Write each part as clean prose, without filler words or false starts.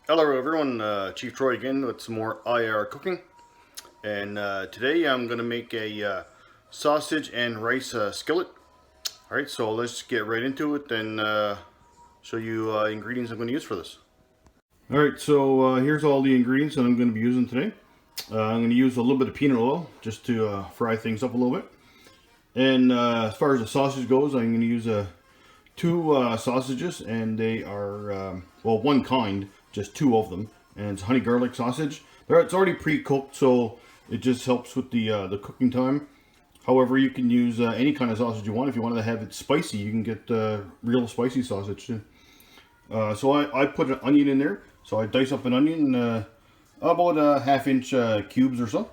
Hello everyone, Chief Troy again with some more IR cooking. And today I'm going to make a sausage and rice skillet. Alright, so let's get right into it and show you ingredients I'm going to use for this. Alright, so here's all the ingredients that I'm going to be using today. I'm going to use a little bit of peanut oil just to fry things up a little bit. And as far as the sausage goes, I'm going to use two sausages, and they are, well, one kind, just two of them, and it's honey garlic sausage. It's already pre-cooked, so it just helps with the cooking time. However, you can use any kind of sausage you want. If you want to have it spicy, you can get real spicy sausage too. So I put an onion in there. So I dice up an onion, about a half-inch cubes or so.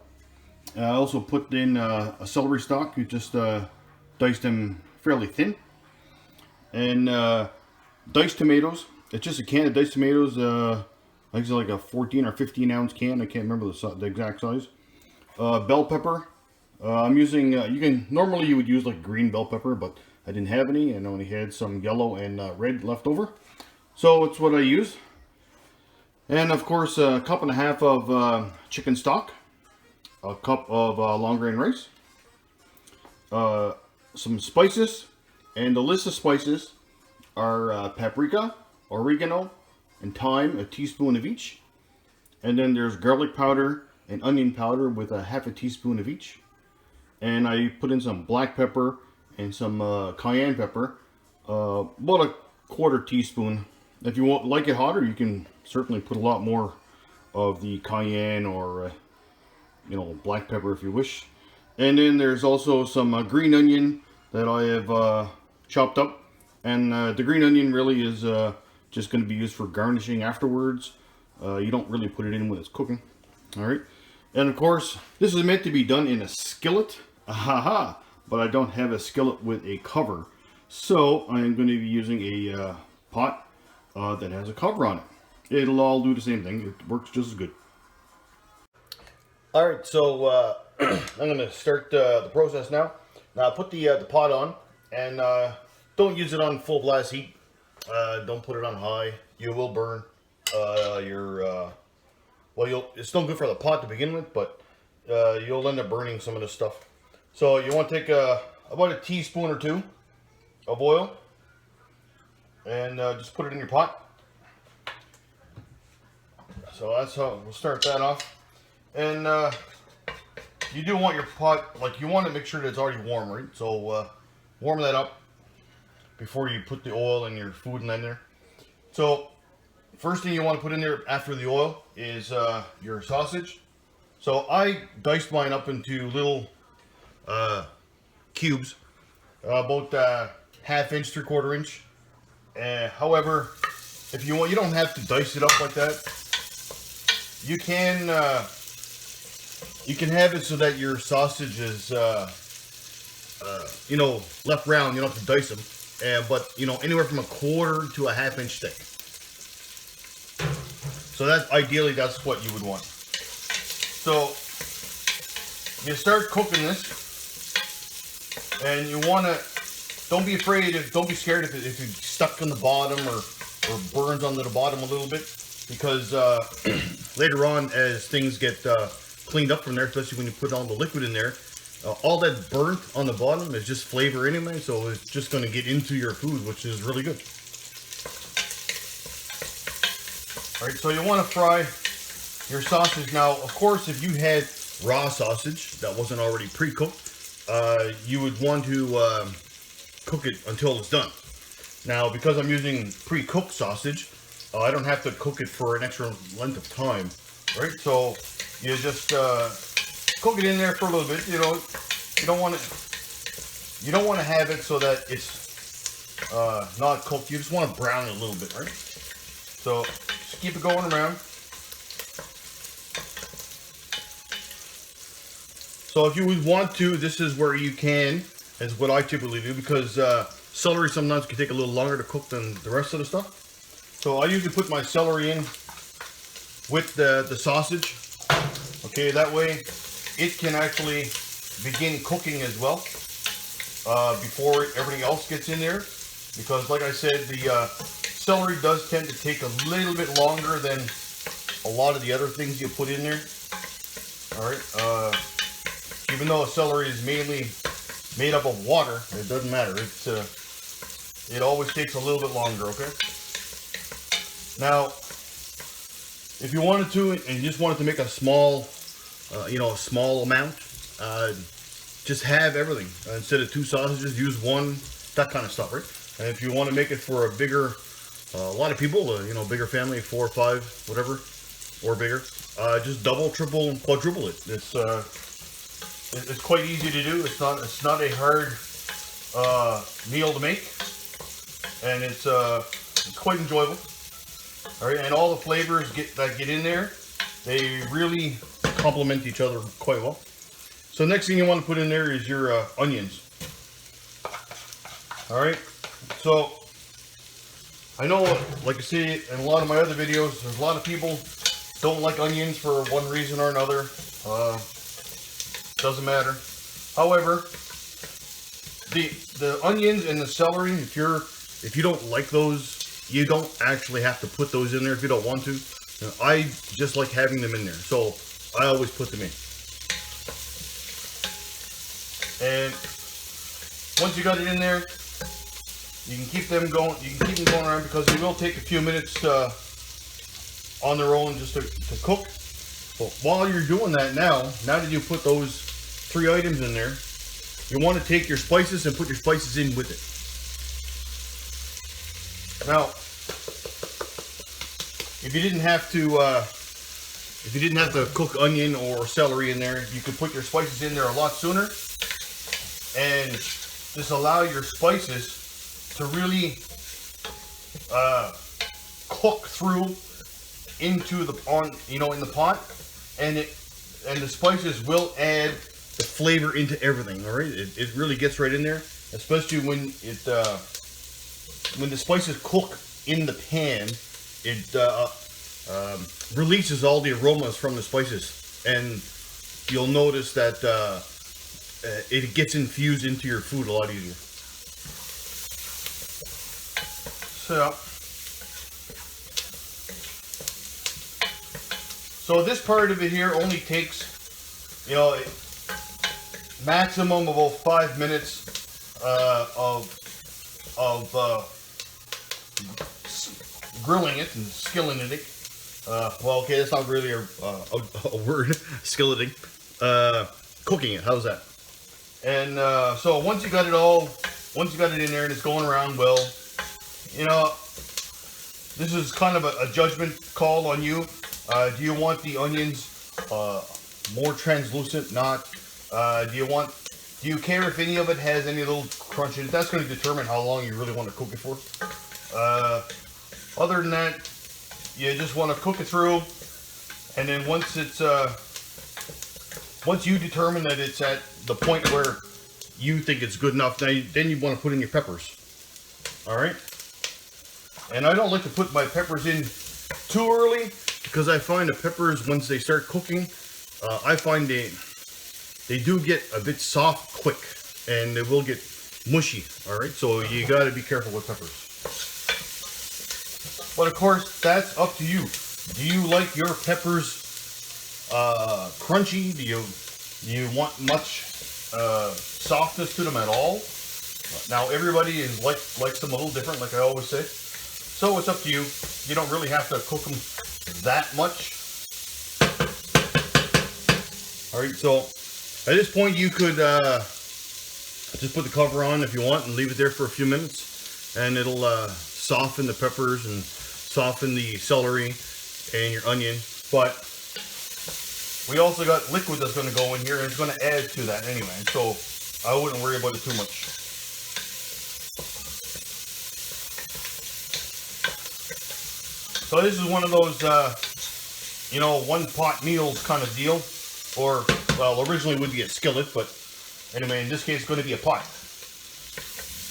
I also put in a celery stalk. You just dice them fairly thin. And diced tomatoes. It's just a can of diced tomatoes. I think it's like a 14 or 15 ounce can. I can't remember the exact size. Bell pepper. I'm using, normally you would use like green bell pepper, but I didn't have any and only had some yellow and red left over. So it's what I use. And of course a cup and a half of chicken stock. A cup of long grain rice. Some spices. And the list of spices are paprika, oregano, and thyme, a teaspoon of each. And then there's garlic powder and onion powder with a half a teaspoon of each. And I put in some black pepper and some cayenne pepper, about a quarter teaspoon. If you like it hotter, you can certainly put a lot more of the cayenne or black pepper if you wish. And then there's also some green onion that I have chopped up, and the green onion really is just going to be used for garnishing afterwards. You don't really put it in when it's cooking. Alright, and of course this is meant to be done in a skillet, but I don't have a skillet with a cover, so I'm going to be using a pot that has a cover on it. It'll all do the same thing. It works just as good. Alright, so I'm going to start the process now. Now put the pot on, and don't use it on full blast heat. Don't put it on high. You will burn it's no good for the pot to begin with, but you'll end up burning some of this stuff. So you want to take about a teaspoon or two of oil and just put it in your pot. So that's how we'll start that off. And you do want your pot, like, you want to make sure that it's already warm, right? So warm that up before you put the oil and your food in there. So first thing you want to put in there after the oil is your sausage. So I diced mine up into little cubes, about half-inch, 3/4 inch. However, if you want, you don't have to dice it up like that. You can have it so that your sausage is left round. You don't have to dice them. But anywhere from a 1/4 to a half-inch thick. So ideally that's what you would want. So you start cooking this, and you want to, don't be scared if it's stuck in the bottom or burns onto the bottom a little bit, because later on, as things get cleaned up from there, especially when you put all the liquid in there, all that burnt on the bottom is just flavor anyway, so it's just going to get into your food, which is really good. Alright, so you want to fry your sausage. Now, of course, if you had raw sausage that wasn't already pre-cooked, you would want to cook it until it's done. Now, because I'm using pre-cooked sausage, I don't have to cook it for an extra length of time, right? So you just cook it in there for a little bit. You don't want to have it so that it's not cooked. You just want to brown it a little bit, right? So just keep it going around. So if you would want to, this is where you can, is what I typically do, because celery sometimes can take a little longer to cook than the rest of the stuff. So I usually put my celery in with the sausage. Okay, that way it can actually begin cooking as well before everything else gets in there. Because like I said, the celery does tend to take a little bit longer than a lot of the other things you put in there. Alright, even though celery is mainly made up of water, it doesn't matter. It always takes a little bit longer, okay? Now, if you wanted to, and you just wanted to make a small, a small amount, just have everything. Instead of 2 sausages, use 1, that kind of stuff, right? And if you want to make it for a bigger, a lot of people, bigger family, 4 or 5, whatever, or bigger, just double, triple, and quadruple it. It's quite easy to do. It's not a hard meal to make, and it's quite enjoyable. All right, and all the flavors that get in there, they really complement each other quite well. So next thing you want to put in there is your onions. All right, so I know, like I say in a lot of my other videos, there's a lot of people don't like onions for one reason or another. Doesn't matter. However, the onions and the celery, if you don't like those, you don't actually have to put those in there if you don't want to. I just like having them in there, so I always put them in. And once you got it in there, you can keep them going. You can keep them going around because they will take a few minutes on their own just to cook. But while you're doing that, now that you put those 3 items in there, you want to take your spices and put your spices in with it. Now, if you didn't have to cook onion or celery in there, you could put your spices in there a lot sooner, and just allow your spices to really cook through into the in the pot, and the spices will add the flavor into everything. All right, it really gets right in there, especially when the spices cook in the pan. It releases all the aromas from the spices, and you'll notice that it gets infused into your food a lot easier. So this part of it here only takes, maximum of about 5 minutes of grilling it and skilleting it. Well, okay, that's not really a word, skilleting. Cooking it, how's that? And so once you got it in there and it's going around well, this is kind of a judgment call on you. Do you want the onions more translucent? Not. Do you care if any of it has any little crunch in it? That's going to determine how long you really want to cook it for. Other than that, you just want to cook it through, and then once you determine that it's at the point where you think it's good enough, then you want to put in your peppers. All right. And I don't like to put my peppers in too early, because I find the peppers, once they start cooking, I find they do get a bit soft quick, and they will get mushy. All right, so you got to be careful with peppers. But of course, that's up to you. Do you like your peppers crunchy? Do you want much softness to them at all? Now everybody likes them a little different, like I always say. So it's up to you. You don't really have to cook them that much. All right, so at this point you could just put the cover on if you want and leave it there for a few minutes, and it'll soften the peppers and soften the celery and your onion. But we also got liquid that's going to go in here, and it's going to add to that anyway, so I wouldn't worry about it too much. So this is one of those one pot meals kind of deal, or well, originally it would be a skillet, but anyway, in this case it's going to be a pot.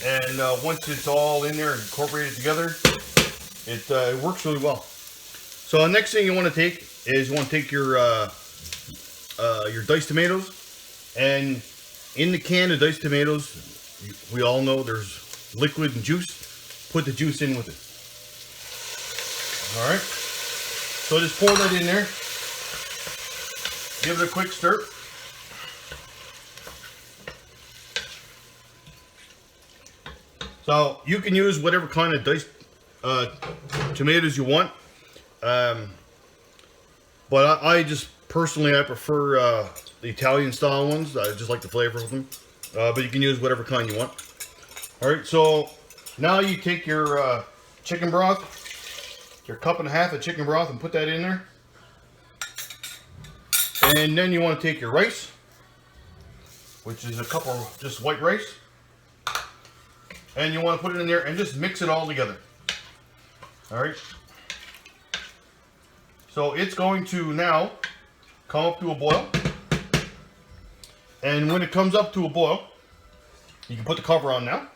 And once it's all in there and incorporated together, it works really well. So the next thing you want to take is your diced tomatoes, and in the can of diced tomatoes, we all know there's liquid and juice. Put the juice in with it. All right. So just pour that in there. Give it a quick stir. So you can use whatever kind of diced tomatoes you want, but I just personally I prefer the Italian style ones. I just like the flavor of them, but you can use whatever kind you want. All right, so now you take your chicken broth, your cup and a half of chicken broth, and put that in there, and then you want to take your rice, which is a cup of just white rice. And you want to put it in there and just mix it all together. All right. So it's going to now come up to a boil. And when it comes up to a boil, you can put the cover on now.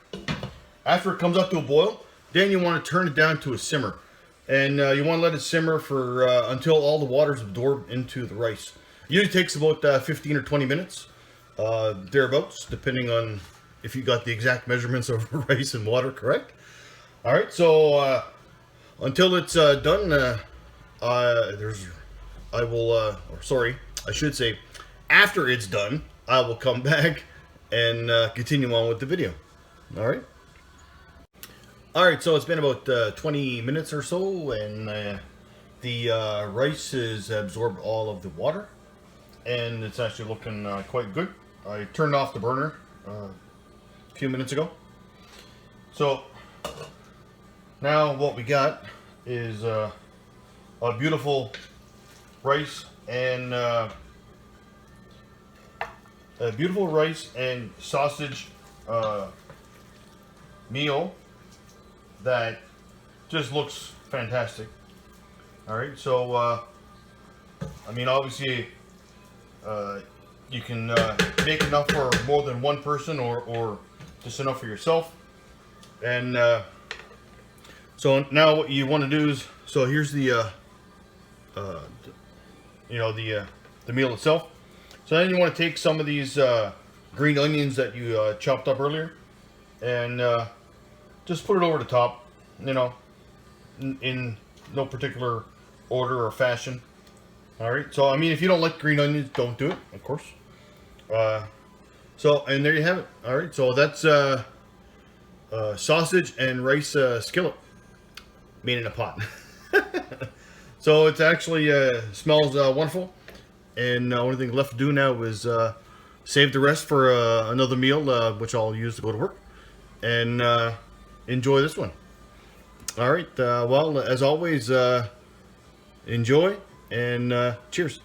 After it comes up to a boil, then you want to turn it down to a simmer. And you want to let it simmer for until all the water is absorbed into the rice. It usually takes about 15 or 20 minutes, thereabouts, depending on if you got the exact measurements of rice and water correct. All right, so until it's done, I should say, after it's done, I will come back and continue on with the video. All right. All right, so it's been about 20 minutes or so, and the rice has absorbed all of the water, and it's actually looking quite good. I turned off the burner a few minutes ago. So now what we got is a beautiful rice and sausage meal that just looks fantastic. All right, so I mean, obviously you can make enough for more than one person, or just enough for yourself. And so now what you want to do is, so here's the the meal itself. So then you want to take some of these green onions that you chopped up earlier, and just put it over the top, you know, in no particular order or fashion. All right, so I mean, if you don't like green onions, don't do it, of course. So, and there you have it. All right, so that's sausage and rice skillet made in a pot. So it's actually smells wonderful, and only thing left to do now is save the rest for another meal, which I'll use to go to work, and enjoy this one. All right, well, as always, enjoy, and cheers.